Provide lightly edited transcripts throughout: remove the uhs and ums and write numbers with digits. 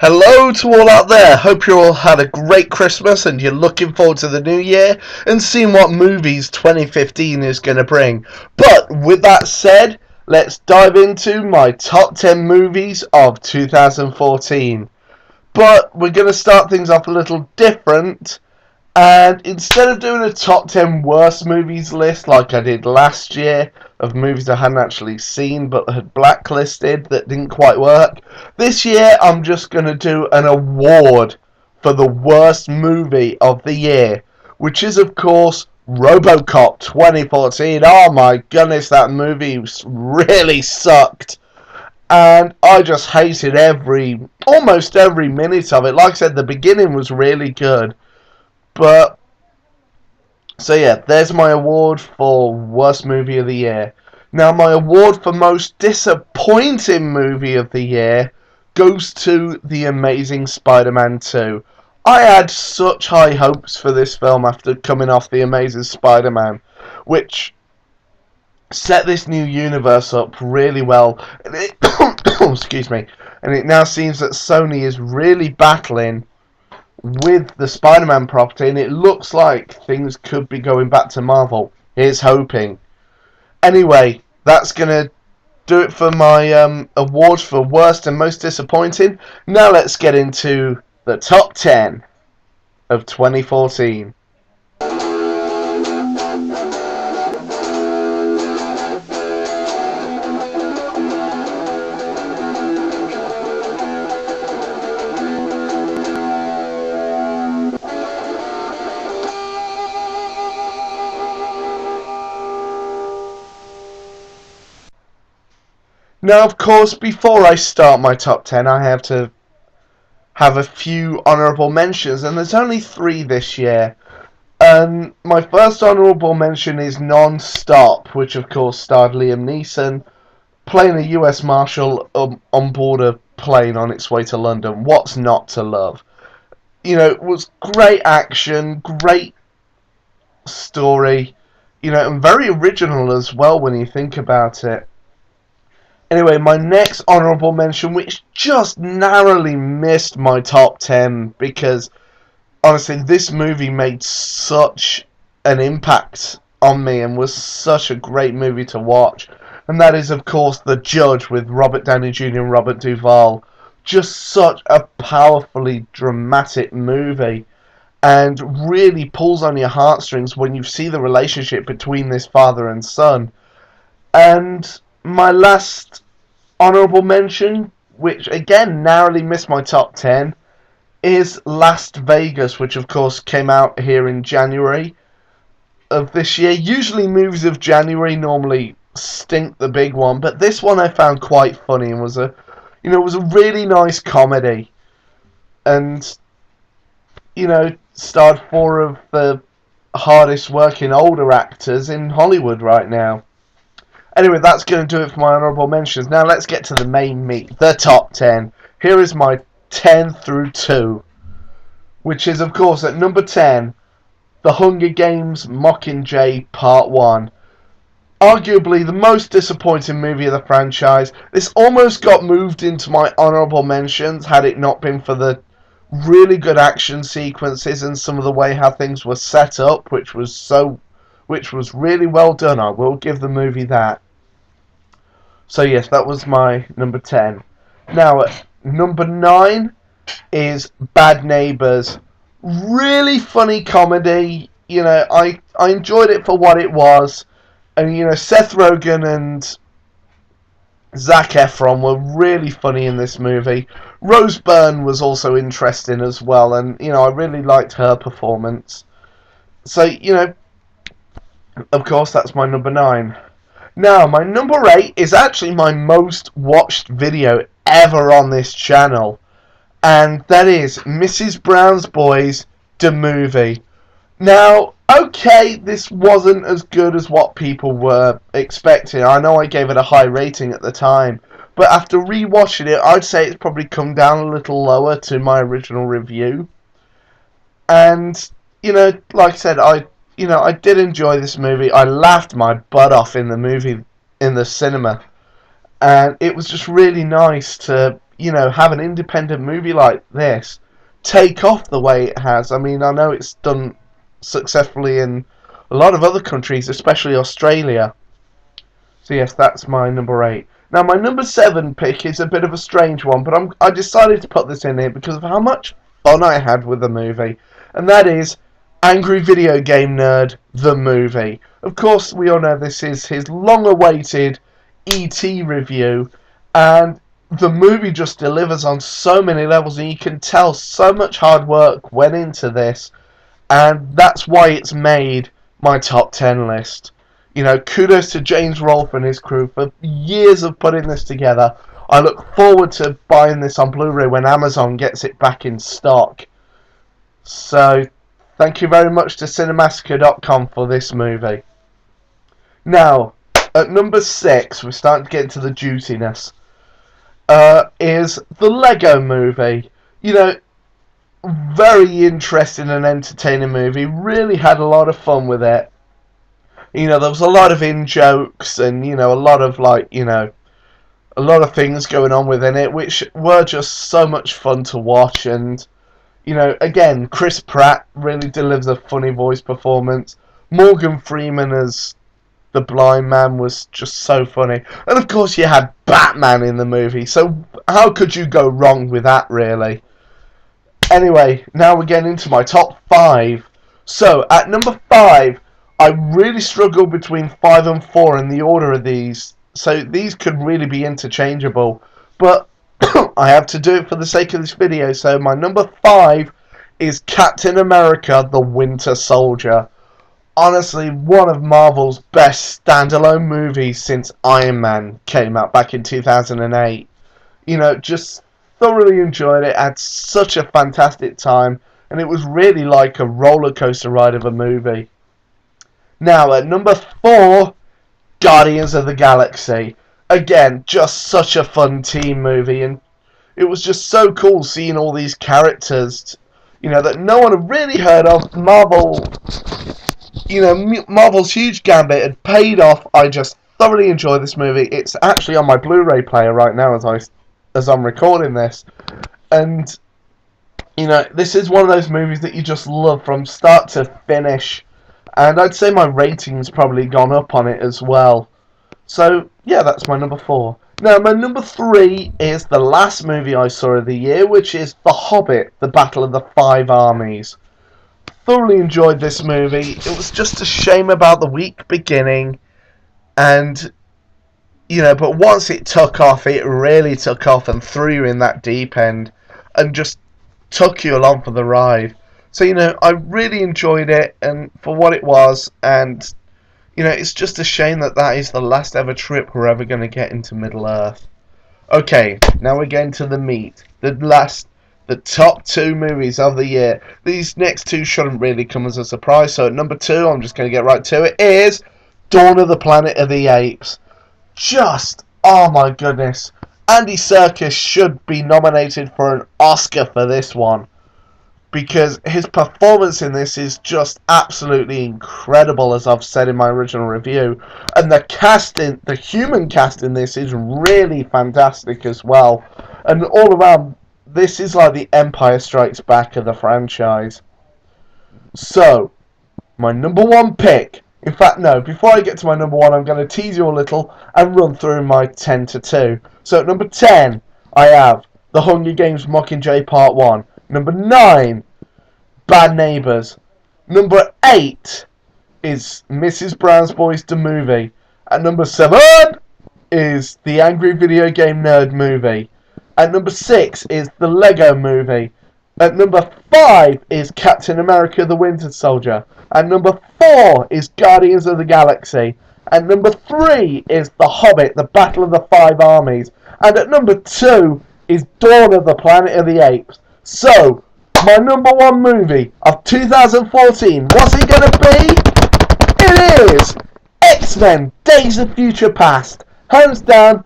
Hello to all out there. Hope you all had a great Christmas and you're looking forward to the new year and seeing what movies 2015 is going to bring. But with that said, let's dive into my top 10 movies of 2014. But we're going to start things off a little different. And instead of doing a top 10 worst movies list like I did last year, of movies I hadn't actually seen but had blacklisted that didn't quite work, this year I'm just going to do an award for the worst movie of the year, which is, of course, RoboCop 2014. Oh my goodness, that movie really sucked. And I just hated almost every minute of it. Like I said, the beginning was really good. But, so yeah, there's my award for worst movie of the year. Now, my award for most disappointing movie of the year goes to The Amazing Spider-Man 2. I had such high hopes for this film after coming off The Amazing Spider-Man, which set this new universe up really well. And it excuse me. And it now seems that Sony is really battling with the Spider-Man property, and it looks like things could be going back to Marvel. Here's hoping. Anyway, that's going to do it for my awards for worst and most disappointing. Now let's get into the top 10 of 2014. Now, of course, before I start my top 10, I have to have a few honourable mentions, and there's only 3 this year. My first honourable mention is Non-Stop, which of course starred Liam Neeson playing a US Marshal on board a plane on its way to London. What's not to love? You know, it was great action, great story, and very original as well when you think about it. Anyway, my next honourable mention, which just narrowly missed my top 10, because honestly, this movie made such an impact on me and was such a great movie to watch. And that is, of course, The Judge with Robert Downey Jr. and Robert Duvall. Just such a powerfully dramatic movie, and really pulls on your heartstrings when you see the relationship between this father and son. And my last honourable mention, which again narrowly missed my top 10, is Las Vegas, which of course came out here in January of this year. Usually movies of January normally stink the big one, but this one I found quite funny and was a really nice comedy, and starred 4 of the hardest working older actors in Hollywood right now. Anyway, that's going to do it for my honourable mentions. Now let's get to the main meat, the top 10. Here is my 10 through 2, which is, of course, at number 10, The Hunger Games Mockingjay Part 1. Arguably the most disappointing movie of the franchise. This almost got moved into my honourable mentions had it not been for the really good action sequences and some of the way how things were set up, which was really well done. I will give the movie that. So yes, that was my number 10. Now, at number 9 is Bad Neighbours. Really funny comedy. I enjoyed it for what it was. And, Seth Rogen and Zac Efron were really funny in this movie. Rose Byrne was also interesting as well. And, I really liked her performance. So, of course, that's my number 9. Now, my number 8 is actually my most watched video ever on this channel. And that is Mrs. Brown's Boys, the movie. Now, okay, this wasn't as good as what people were expecting. I know I gave it a high rating at the time. But after rewatching it, I'd say it's probably come down a little lower to my original review. And, like I said, I did enjoy this movie. I laughed my butt off in the movie in the cinema. And it was just really nice to, have an independent movie like this take off the way it has. I mean, I know it's done successfully in a lot of other countries, especially Australia. So yes, that's my number 8. Now my number 7 pick is a bit of a strange one, but I decided to put this in here because of how much fun I had with the movie, and that is Angry Video Game Nerd, the movie. Of course, we all know this is his long-awaited E.T. review, and the movie just delivers on so many levels, and you can tell so much hard work went into this, and that's why it's made my top 10 list. Kudos to James Rolfe and his crew for years of putting this together. I look forward to buying this on Blu-ray when Amazon gets it back in stock. So, thank you very much to Cinemassacre.com for this movie. Now, at number 6, we're starting to get into the juiciness, is the Lego Movie. Very interesting and entertaining movie. Really had a lot of fun with it. There was a lot of in-jokes and, a lot of, a lot of things going on within it, which were just so much fun to watch. And, again, Chris Pratt really delivers a funny voice performance. Morgan Freeman as the blind man was just so funny. And, of course, you had Batman in the movie, so how could you go wrong with that, really? Anyway, now we're getting into my top 5. So, at number 5... I really struggle between 5 and 4 in the order of these, so these could really be interchangeable, but I have to do it for the sake of this video. So my number 5 is Captain America: The Winter Soldier. Honestly, one of Marvel's best standalone movies since Iron Man came out back in 2008. Just thoroughly enjoyed it, had such a fantastic time, and it was really like a roller coaster ride of a movie. Now, at number 4, Guardians of the Galaxy. Again, just such a fun team movie, and it was just so cool seeing all these characters, that no one had really heard of. Marvel's huge gambit had paid off. I just thoroughly enjoyed this movie. It's actually on my Blu-ray player right now as I'm recording this, and this is one of those movies that you just love from start to finish. And I'd say my rating's probably gone up on it as well. So, yeah, that's my number 4. Now, my number 3 is the last movie I saw of the year, which is The Hobbit, The Battle of the Five Armies. Thoroughly enjoyed this movie. It was just a shame about the weak beginning. And, but once it took off, it really took off and threw you in that deep end. And just took you along for the ride. So, I really enjoyed it and for what it was, and, it's just a shame that is the last ever trip we're ever going to get into Middle-earth. Okay, now we're getting to the meat. The top 2 movies of the year. These next 2 shouldn't really come as a surprise, so at number 2, I'm just going to get right to it, is Dawn of the Planet of the Apes. Oh my goodness. Andy Serkis should be nominated for an Oscar for this one, because his performance in this is just absolutely incredible, as I've said in my original review. And the human cast in this is really fantastic as well. And all around, this is like the Empire Strikes Back of the franchise. So, my number 1 pick. In fact, no, before I get to my number 1, I'm going to tease you a little and run through my 10 to 2. So, at number 10, I have The Hunger Games Mockingjay Part 1. Number 9, Bad Neighbours. Number 8 is Mrs. Brown's Boys the movie. At number 7 is the Angry Video Game Nerd movie. At number 6 is the Lego Movie. At number 5 is Captain America: The Winter Soldier. At number 4 is Guardians of the Galaxy. At number 3 is The Hobbit: The Battle of the Five Armies. And at number 2 is Dawn of the Planet of the Apes. So, my number 1 movie of 2014, what's it going to be? It is X-Men: Days of Future Past. Hands down,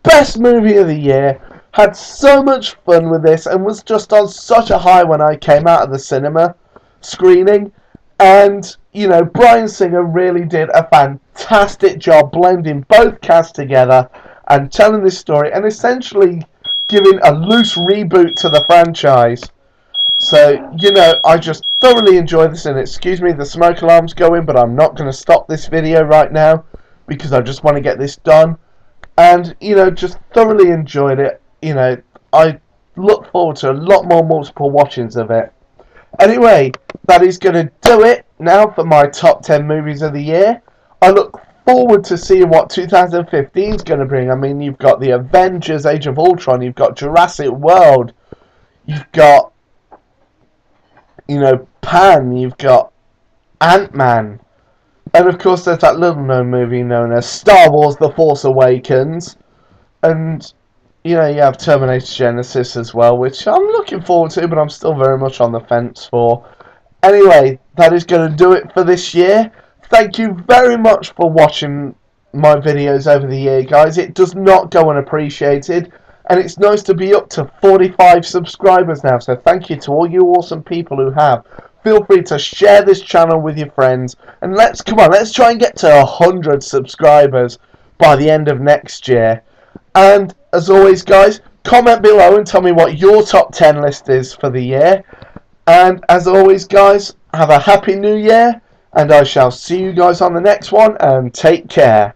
best movie of the year. Had so much fun with this and was just on such a high when I came out of the cinema screening. And, Bryan Singer really did a fantastic job blending both casts together and telling this story and essentially giving a loose reboot to the franchise. So, you know, I just thoroughly enjoy this, and excuse me, the smoke alarm's going, but I'm not going to stop this video right now because I just want to get this done. And, you know, just thoroughly enjoyed it. You know, I look forward to a lot more multiple watchings of it. Anyway, that is going to do it now for my top 10 movies of the year. I look forward to seeing what 2015 is going to bring. I mean, you've got the Avengers, Age of Ultron, you've got Jurassic World, you've got, you know, Pan, you've got Ant-Man, and of course there's that little known movie known as Star Wars The Force Awakens, and, you know, you have Terminator Genesis as well, which I'm looking forward to, but I'm still very much on the fence for. Anyway, that is going to do it for this year. Thank you very much for watching my videos over the year, guys. It does not go unappreciated. And it's nice to be up to 45 subscribers now. So thank you to all you awesome people who have. Feel free to share this channel with your friends. And let's try and get to 100 subscribers by the end of next year. And as always, guys, comment below and tell me what your top 10 list is for the year. And as always, guys, have a happy new year. And I shall see you guys on the next one. And take care.